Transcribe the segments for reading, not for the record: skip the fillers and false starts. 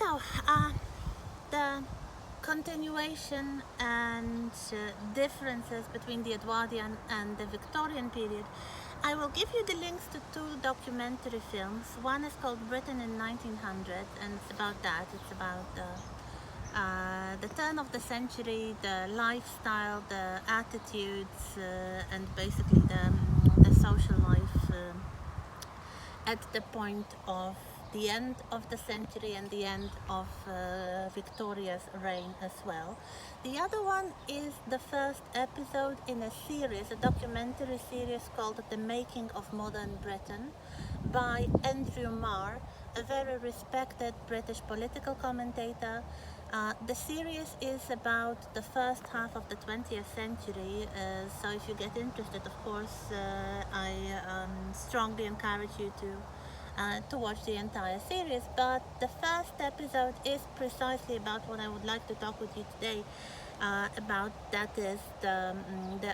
So, the continuation and differences between the Edwardian and the Victorian period, I will give you the links to two documentary films. One is called Britain in 1900, and it's about that. It's about the turn of the century, the lifestyle, the attitudes, and basically the social life at the point of the end of the century and the end of Victoria's reign as well. The other one is the first episode in a series, a documentary series called The Making of Modern Britain by Andrew Marr, a very respected British political commentator. The series is about the first half of the 20th century, so if you get interested, of course, I strongly encourage you to watch the entire series. But the first episode is precisely about what I would like to talk with you today about. That is the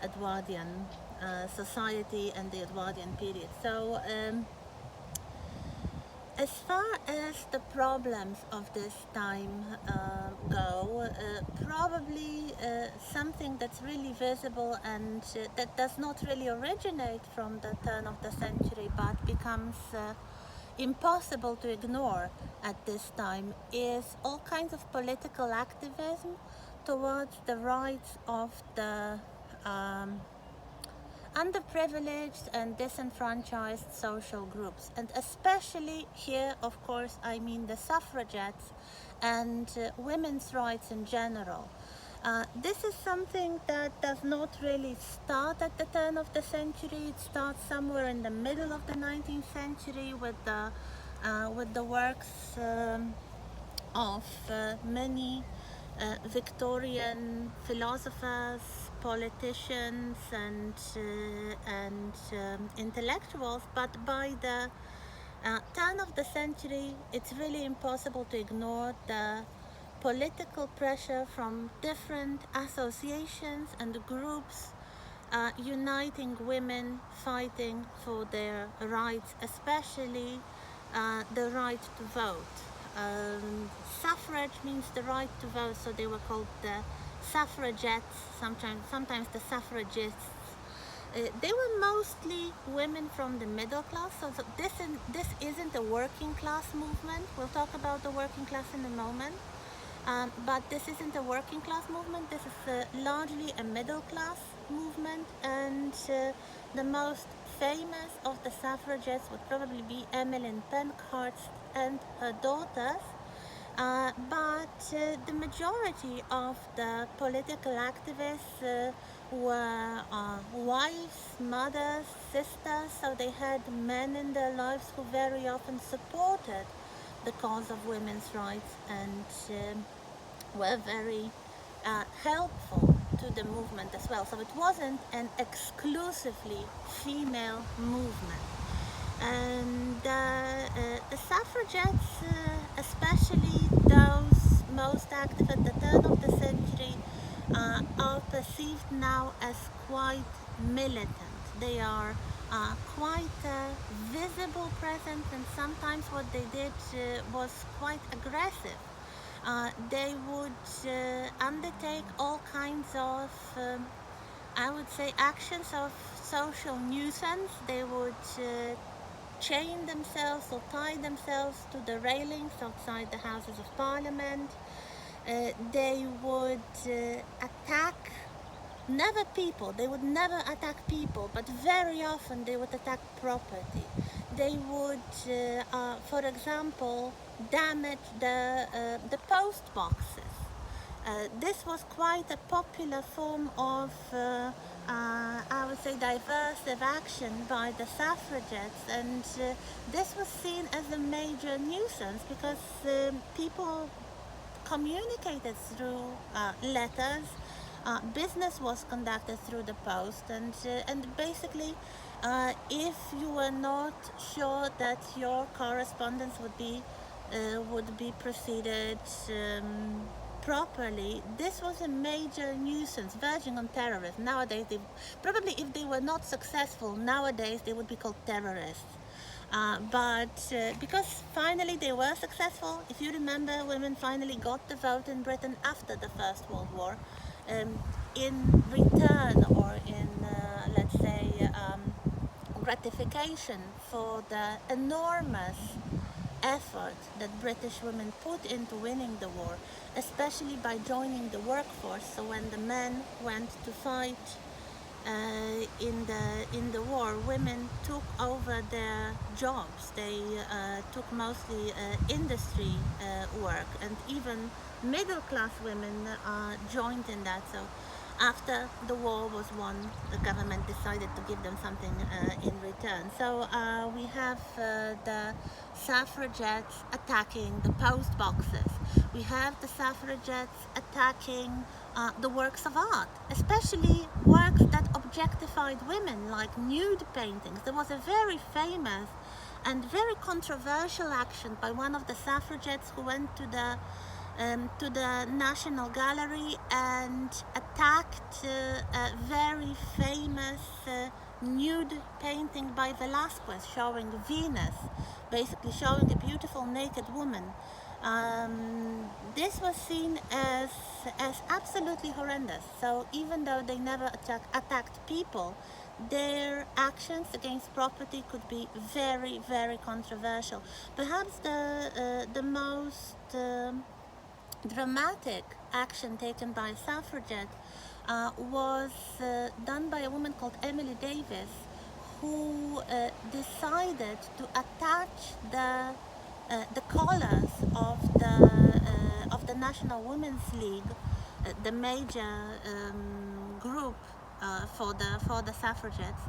Edwardian society and the Edwardian period. So. As far as the problems of this time go, probably something that's really visible and that does not really originate from the turn of the century but becomes impossible to ignore at this time is all kinds of political activism towards the rights of the underprivileged and disenfranchised social groups, and especially here, of course, I mean the suffragettes and women's rights in general. This is something that does not really start at the turn of the century. It starts somewhere in the middle of the 19th century with the works of many Victorian philosophers, politicians, and intellectuals. But by the turn of the century, it's really impossible to ignore the political pressure from different associations and groups uniting women fighting for their rights, especially the right to vote. Suffrage means the right to vote, so they were called the suffragettes, sometimes the suffragists. They were mostly women from the middle class, so this isn't a working class movement. We'll talk about the working class in a moment. But this isn't a working class movement. This is largely a middle class movement, and the most famous of the suffragettes would probably be Emmeline Pankhurst and her daughters. But the majority of the political activists were wives, mothers, sisters, so they had men in their lives who very often supported the cause of women's rights and were very helpful to the movement as well. So it wasn't an exclusively female movement. And the suffragettes, especially those most active at the turn of the century, are perceived now as quite militant. They are quite visible presence, and sometimes what they did was quite aggressive. They would undertake all kinds of, I would say, actions of social nuisance. They would chain themselves or tie themselves to the railings outside the Houses of Parliament. They would attack, never people, they would never attack people, but very often they would attack property. They would, for example, damage the post boxes. This was quite a popular form of, I would say, divisive action by the suffragettes, and this was seen as a major nuisance because people communicated through letters. Business was conducted through the post, and basically, if you were not sure that your correspondence would be proceeded properly, this was a major nuisance, verging on terrorism. Nowadays, probably if they were not successful, nowadays they would be called terrorists. But because finally they were successful, if you remember, women finally got the vote in Britain after the First World War. In return, or in, let's say, gratification for the enormous effort that British women put into winning the war, especially by joining the workforce. So when the men went to fight in the war, women took over their jobs. They took mostly industry work, and even middle class women joined in that. So after the war was won, the government decided to give them something in return. So we have the suffragettes attacking the post boxes. We have the suffragettes attacking the works of art, especially works that objectified women, like nude paintings. There was a very famous and very controversial action by one of the suffragettes who went to the National Gallery and attacked a very famous nude painting by Velázquez showing Venus, basically showing a beautiful naked woman. This was seen as absolutely horrendous. So even though they never attacked people, their actions against property could be very, very controversial. Perhaps the most dramatic action taken by a suffragette was done by a woman called Emily Davis, who decided to attach the collars of the National Women's League, the major group for the suffragettes,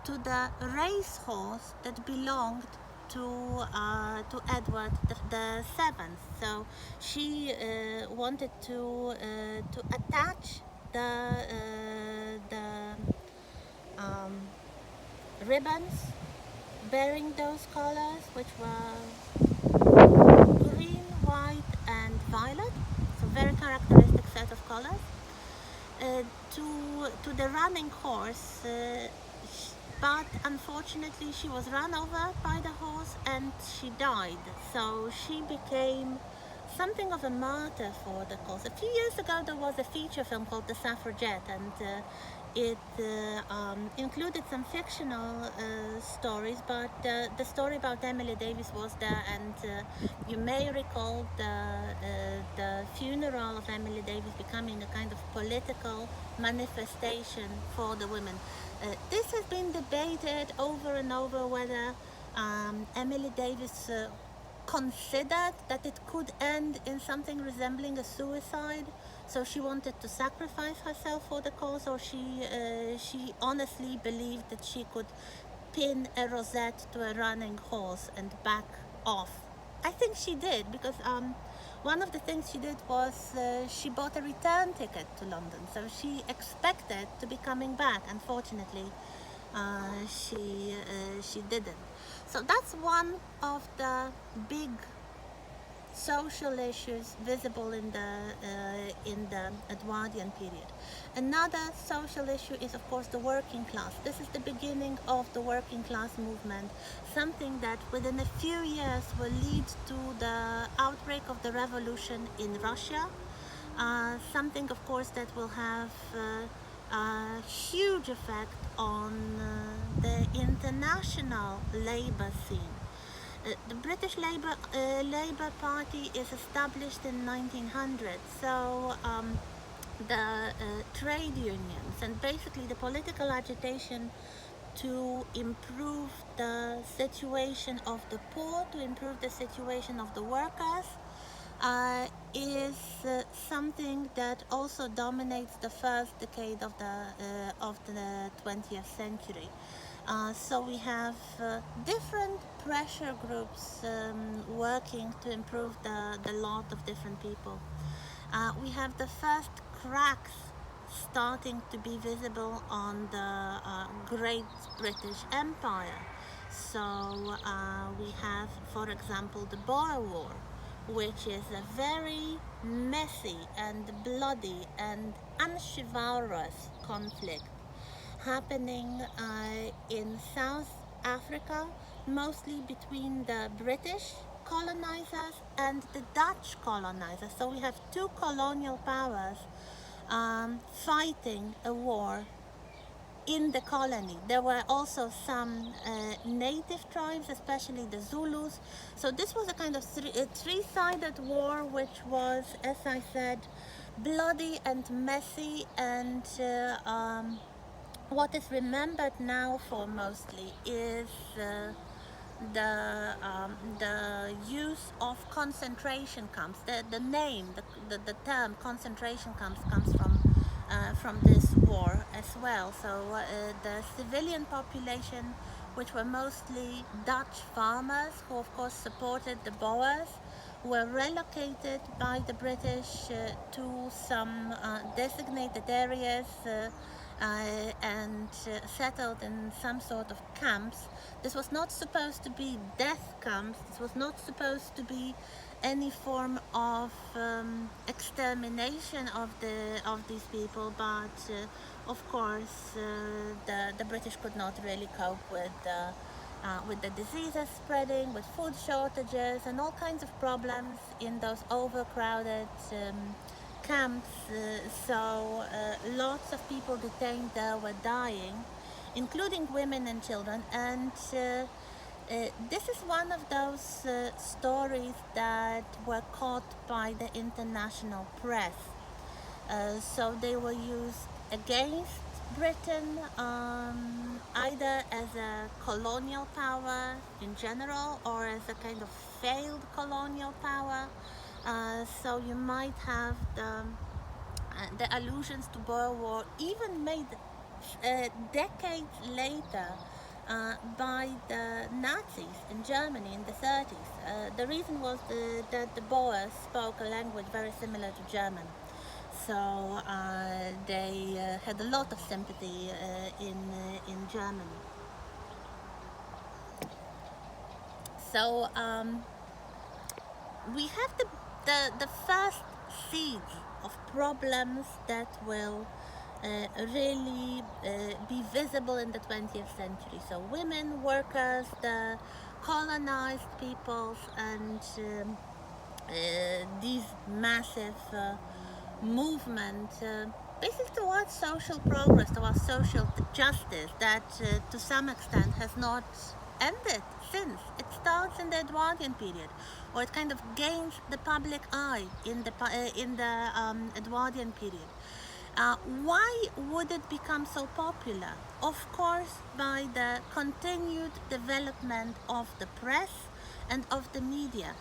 to the racehorse that belonged to Edward the Seventh. So she wanted to attach the ribbons bearing those colors, which were green, white, and violet. So very characteristic set of colors. To the running horse. But unfortunately she was run over by the horse and she died. So she became something of a martyr for the cause. A few years ago there was a feature film called The Suffragette, and it included some fictional stories, but the story about Emily Davis was there, and you may recall the funeral of Emily Davis becoming a kind of political manifestation for the women. This has been debated over and over whether Emily Davis considered that it could end in something resembling a suicide, so she wanted to sacrifice herself for the cause, or she honestly believed that she could pin a rosette to a running horse and back off. I think she did, because one of the things she did was she bought a return ticket to London, so she expected to be coming back. Unfortunately, she didn't. So that's one of the big social issues visible in the Edwardian period. Another social issue is, of course, the working class. This is the beginning of the working class movement, something that within a few years will lead to the outbreak of the revolution in Russia, something, of course, that will have a huge effect on the international labor scene. The British Labour Party is established in 1900, so the trade unions and basically the political agitation to improve the situation of the poor, to improve the situation of the workers, is something that also dominates the first decade of the 20th century. So we have different pressure groups working to improve the lot of different people. We have the first cracks starting to be visible on the Great British Empire. So we have, for example, the Boer War, which is a very messy and bloody and unchivalrous conflict happening in South Africa mostly between the British colonizers and the Dutch colonizers. So we have two colonial powers fighting a war in the colony. There were also some native tribes, especially the Zulus. So this was a kind of three-sided war, which was, as I said, bloody and messy. And what is remembered now for mostly is the use of concentration camps. The name, the term concentration camps comes from this war as well. So the civilian population, which were mostly Dutch farmers, who of course supported the Boers, were relocated by the British to some designated areas and settled in some sort of camps. This was not supposed to be death camps. This was not supposed to be any form of extermination of these people, but of course the British could not really cope with the diseases spreading, with food shortages and all kinds of problems in those overcrowded camps. So lots of people detained there were dying, including women and children. And this is one of those stories that were caught by the international press. So they were used against Britain, either as a colonial power in general or as a kind of failed colonial power. So you might have the allusions to Boer War even made decades later by the Nazis in Germany in the 30s. The reason was that the Boers spoke a language very similar to German. So they had a lot of sympathy in Germany. So we have the first seeds of problems that will really be visible in the 20th century. So women, workers, the colonized peoples, and these massive movement basically towards social progress, towards social justice that to some extent has not ended since. It starts in the Edwardian period, or it kind of gains the public eye in the Edwardian period. Why would it become so popular? Of course, by the continued development of the press and of the media.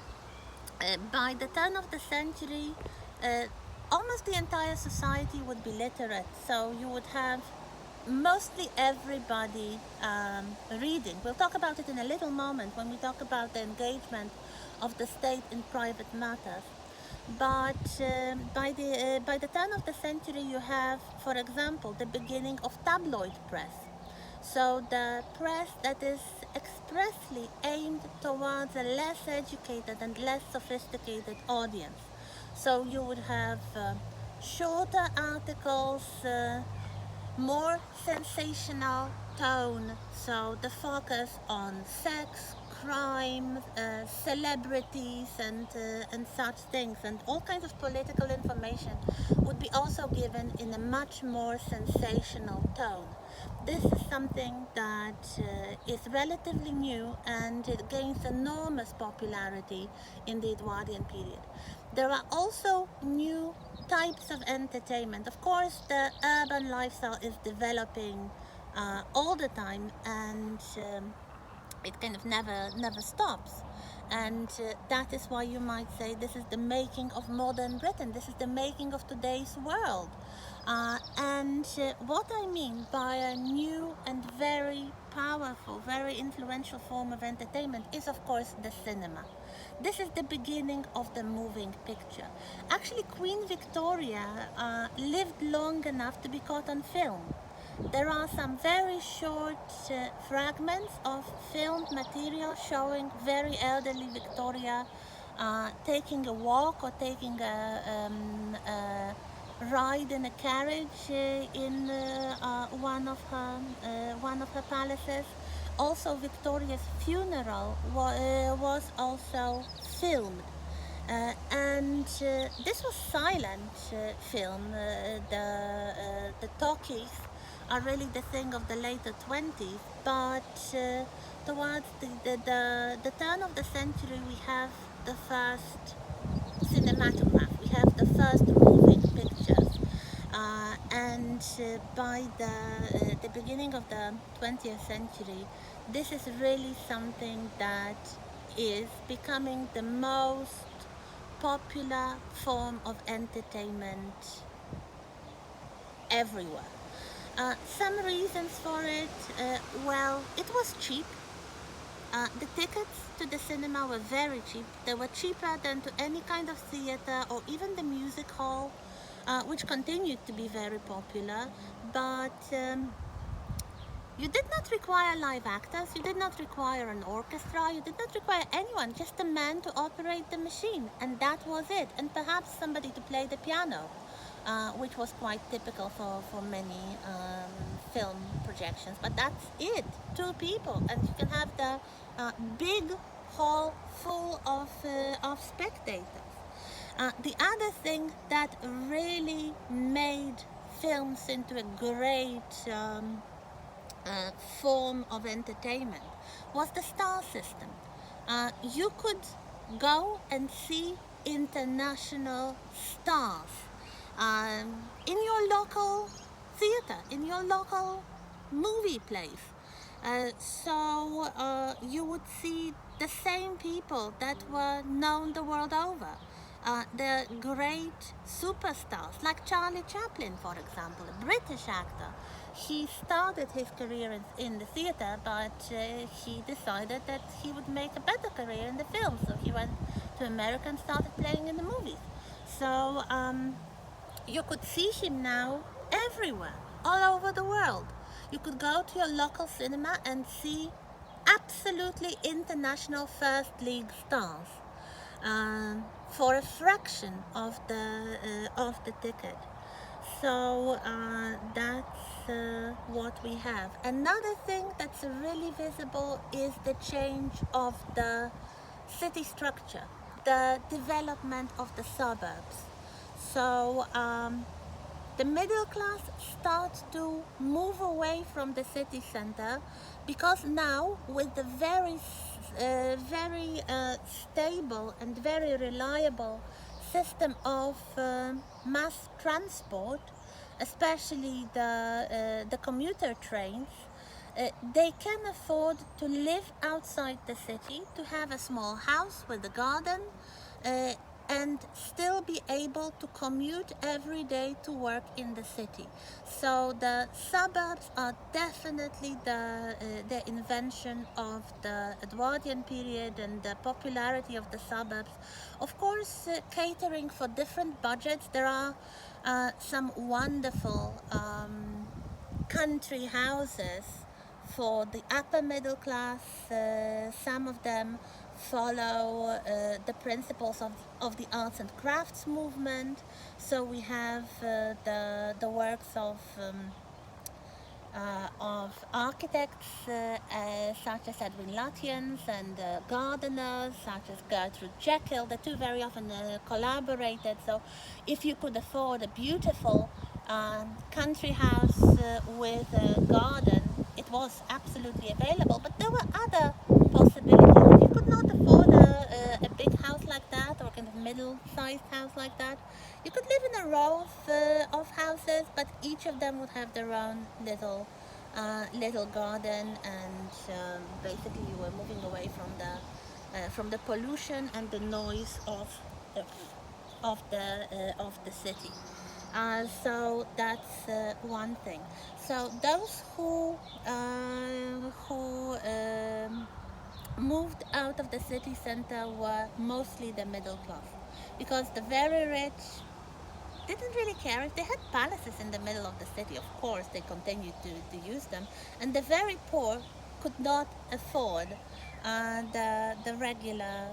By the turn of the century, almost the entire society would be literate. So you would have mostly everybody reading. We'll talk about it in a little moment when we talk about the engagement of the state in private matters. But by the turn of the century, you have, for example, the beginning of tabloid press. So the press that is expressly aimed towards a less educated and less sophisticated audience. So you would have shorter articles, more sensational tone. So the focus on sex, crime, celebrities, and such things, and all kinds of political information would be also given in a much more sensational tone. This is something that is relatively new, and it gains enormous popularity in the Edwardian period. There are also new types of entertainment. Of course, the urban lifestyle is developing all the time, and it kind of never stops. And that is why you might say this is the making of modern Britain. This is the making of today's world. And what I mean by a new and very powerful, very influential form of entertainment is, of course, the cinema. This is the beginning of the moving picture. Actually, Queen Victoria lived long enough to be caught on film. There are some very short fragments of filmed material showing very elderly Victoria taking a walk or taking a ride in a carriage in one of her palaces. Also, Victoria's funeral was also filmed. And this was silent film. The talkies are really the thing of the later 20s, but towards the turn of the century, we have the first cinematograph. We have the first moving pictures, and by the beginning of the 20th century, this is really something that is becoming the most popular form of entertainment everywhere. Some reasons for it, well, it was cheap. The tickets to the cinema were very cheap. They were cheaper than to any kind of theater or even the music hall, which continued to be very popular. But you did not require live actors, you did not require an orchestra, you did not require anyone, just a man to operate the machine, and that was it. And perhaps somebody to play the piano, which was quite typical for many film projections. But that's it, two people, and you can have the big hall full of spectators. The other thing that really made films into a great form of entertainment was the star system. You could go and see international stars in your local theater, in your local movie place. So you would see the same people that were known the world over. The great superstars like Charlie Chaplin, for example, a British actor. He started his career in the theater, but he decided that he would make a better career in the film. So he went to America and started playing in the movies. So you could see him now everywhere, all over the world. You could go to your local cinema and see absolutely international first league stars for a fraction of the ticket. So that's what we have. Another thing that's really visible is the change of the city structure, the development of the suburbs. So the middle class starts to move away from the city center, because now with the very stable and very reliable system of mass transport, especially the commuter trains, they can afford to live outside the city, to have a small house with a garden, and still be able to commute every day to work in the city. So the suburbs are definitely the invention of the Edwardian period and the popularity of the suburbs. Of course, catering for different budgets. There are some wonderful country houses for the upper middle class. Some of them follow the principles of the arts and crafts movement. So we have the works of architects such as Edwin Lutyens, and gardeners such as Gertrude Jekyll. The two very often collaborated. So if you could afford a beautiful country house with a garden, it was absolutely available. But there were other possibilities. If you could not afford a big house like that, or kind of middle-sized house like that, you could live in a row of houses, but each of them would have their own little garden, and basically you were moving away from the pollution and the noise of the city. So that's one thing. So those who moved out of the city center were mostly the middle class, because the very rich didn't really care. If they had palaces in the middle of the city, of course they continued to use them, and the very poor could not afford the regular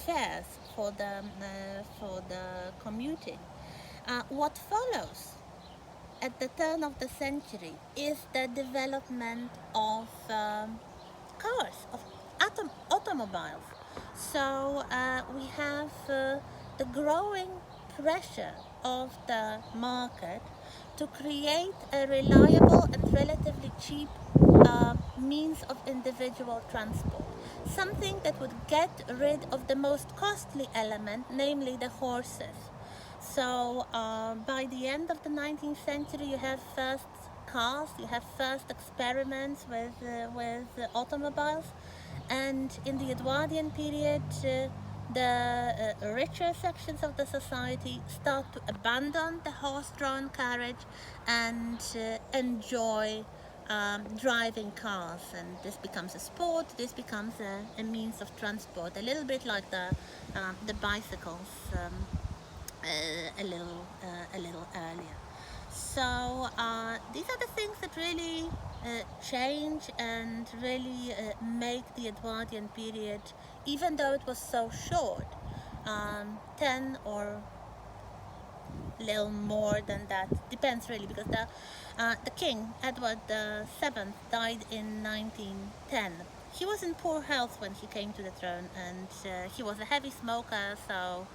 fares for the commuting. What follows at the turn of the century is the development of cars, of automobiles. So we have the growing pressure of the market to create a reliable and relatively cheap means of individual transport. Something that would get rid of the most costly element, namely the horses. So by the end of the 19th century, you have first cars, you have first experiments with automobiles, and in the Edwardian period, the richer sections of the society start to abandon the horse-drawn carriage and enjoy driving cars, and this becomes a sport. This becomes a means of transport, a little bit like the bicycles. A little earlier. So these are the things that really change and really make the Edwardian period, even though it was so short, 10 or little more than that, depends really, because the king Edward the Seventh died in 1910. He was in poor health when he came to the throne, and he was a heavy smoker, so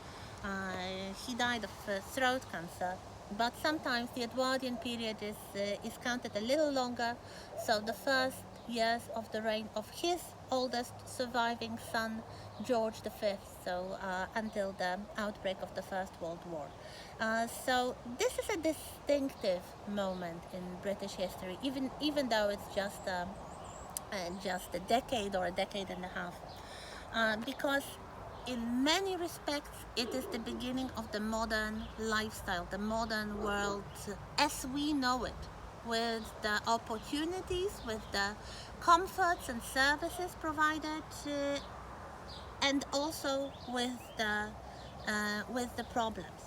he died of throat cancer. But sometimes the Edwardian period is counted a little longer, so the first years of the reign of his oldest surviving son, George V, so until the outbreak of the First World War. So this is a distinctive moment in British history, even though it's just a decade or a decade and a half, because in many respects it is the beginning of the modern lifestyle, the modern world as we know it, with the opportunities, with the comforts and services provided, and also with the problems.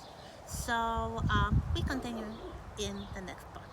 So we continue in the next part.